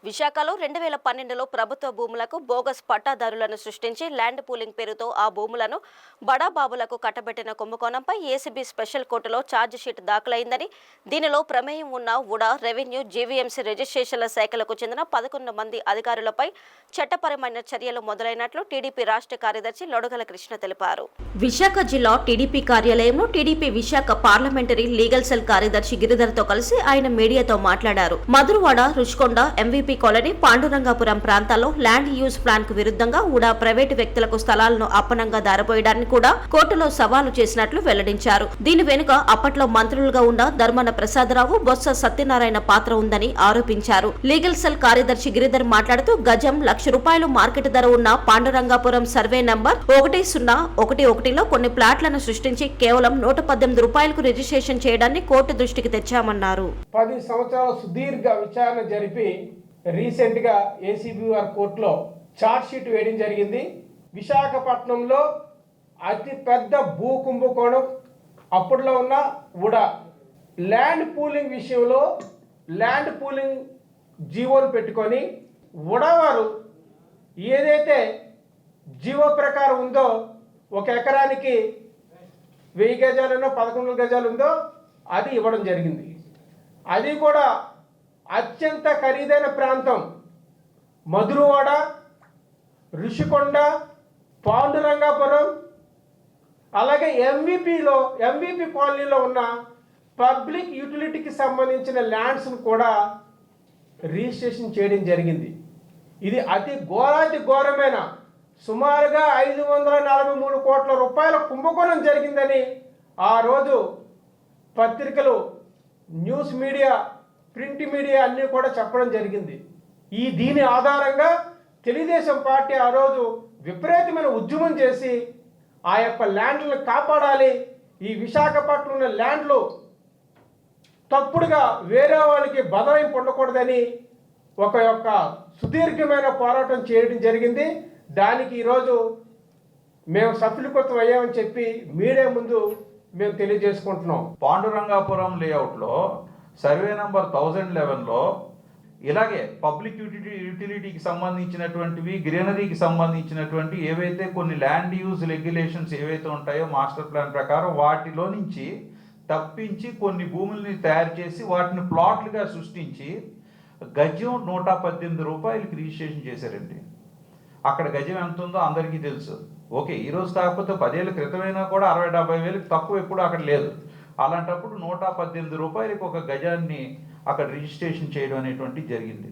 విశాఖలో 2012లో ప్రభుత్వ భూములకు బోగస్ పట్టాదారులను సృష్టించి ల్యాండ్ పూలింగ్ పేరుతో ఆ భూములను బడాబాబులకు కట్టబెట్టిన కుంభకోణంపై ఏసీబీ స్పెషల్ కోర్టులో ఛార్జిషీట్ దాఖలైందని, దీనిలో ప్రమేయం ఉన్న ఉడా, రెవెన్యూ, జీవీఎంసీ రిజిస్ట్రేషన్ల శాఖలకు చెందిన 11 మంది అధికారులపై చట్టపరమైన చర్యలు మొదలైనట్లు టీడీపీ రాష్ట్ర కార్యదర్శి లొడగల కృష్ణ తెలిపారు. విశాఖ జిల్లా టీడీపీ కార్యాలయంలో TDP Visakha parliamentary legal cell కార్యదర్శి గిరిధర్తో కలిసి ఆయన మీడియాతో మాట్లాడారు. మధురవాడ, రుషికొండ, ఎంవీపీ కాలనీ, పాండురంగాపురం ప్రాంతాల్లో ల్యాండ్ యూజ్ ప్లాన్ కు విరుద్ధంగా ఉడా ప్రైవేటు వ్యక్తులకు స్థలాలను అప్పనంగా దారపోయడాన్ని కూడా కోర్టులో సవాలు చేసినట్లు వెల్లడించారు. దీని వెనుక అప్పట్లో మంత్రులుగా ఉన్న ధర్మాన ప్రసాదరావు, బొత్స సత్యనారాయణ పాత్ర ఉందని ఆరోపించారు. లీగల్ సెల్ కార్యదర్శి గిరిధర్ మాట్లాడుతూ గజం ₹1,00,000 మార్కెట్ ధర ఉన్న పాండురంగాపురం సర్వే నంబర్ 1011లో కొన్ని ప్లాట్లను సృష్టించి కేవలం ₹118కు రిజిస్ట్రేషన్ చేయడాన్ని కోర్టు దృష్టికి తెచ్చామన్నారు. 10 సంవత్సరాల సుదీర్ఘ విచారణ జరిపి రీసెంట్గా ఏసీబీ వారి కోర్టులో ఛార్జ్షీట్ వేయడం జరిగింది. విశాఖపట్నంలో అతి పెద్ద భూ కుంభకోణం అప్పట్లో ఉన్న ఉడా ల్యాండ్ పూలింగ్ విషయంలో ల్యాండ్ పూలింగ్ జీవోను పెట్టుకొని ఉడా వారు ఏదైతే జీవో ప్రకారం ఉందో 1 ఎకరానికి 1000 గజాలునో 11 గజాలు ఉందో అది ఇవ్వడం జరిగింది. అది కూడా అత్యంత ఖరీదైన ప్రాంతం మధురవాడ, రుషికొండ, పాండురంగాపురం, అలాగే ఎంవీపీ కాలనీలో ఉన్న పబ్లిక్ యూటిలిటీకి సంబంధించిన ల్యాండ్స్ను కూడా రిజిస్ట్రేషన్ చేయడం జరిగింది. ఇది అతి ఘోరమైన సుమారుగా 543 కోట్ల రూపాయల కుంభకోణం జరిగిందని ఆ రోజు పత్రికలు, న్యూస్ మీడియా, ప్రింట్ మీడియా అన్నీ కూడా చెప్పడం జరిగింది. దీని ఆధారంగా తెలుగుదేశం పార్టీ ఆ రోజు విపరీతమైన ఉద్యమం చేసి ఆ యొక్క ల్యాండ్లను కాపాడాలి, ఈ విశాఖపట్నంలో ల్యాండ్లు తప్పుడుగా వేరే వాళ్ళకి బదలాయింపు ఉండకూడదని ఒక సుదీర్ఘమైన పోరాటం చేయడం జరిగింది. దానికి ఈరోజు మేము సఫలీకృతం అయ్యామని చెప్పి మీడియా ముందు మేము తెలియజేసుకుంటున్నాం. పాండురంగాపురం లేఅవుట్లో సర్వే నంబర్ 1011లో ఇలాగే పబ్లిక్ యూటిలిటీకి సంబంధించినటువంటివి, గ్రీనరీకి సంబంధించినటువంటి ఏవైతే కొన్ని ల్యాండ్ యూజ్ రెగ్యులేషన్స్ ఏవైతే ఉంటాయో మాస్టర్ ప్లాన్ ప్రకారం వాటిలో నుంచి తప్పించి కొన్ని భూముల్ని తయారు చేసి వాటిని ప్లాట్లుగా సృష్టించి గజం ₹118కి రిజిస్ట్రేషన్ చేశారండి. అక్కడ గజం ఎంత ఉందో అందరికీ తెలుసు. ఓకే, ఈరోజు కాకపోతే 10 ఏళ్ళ క్రితమైనా కూడా 60-70 వేలకు తక్కువ ఎప్పుడు అక్కడ లేదు. అలాంటప్పుడు ₹118కి ఒక గజాన్ని అక్కడ రిజిస్ట్రేషన్ చేయడం అనేటువంటిది జరిగింది.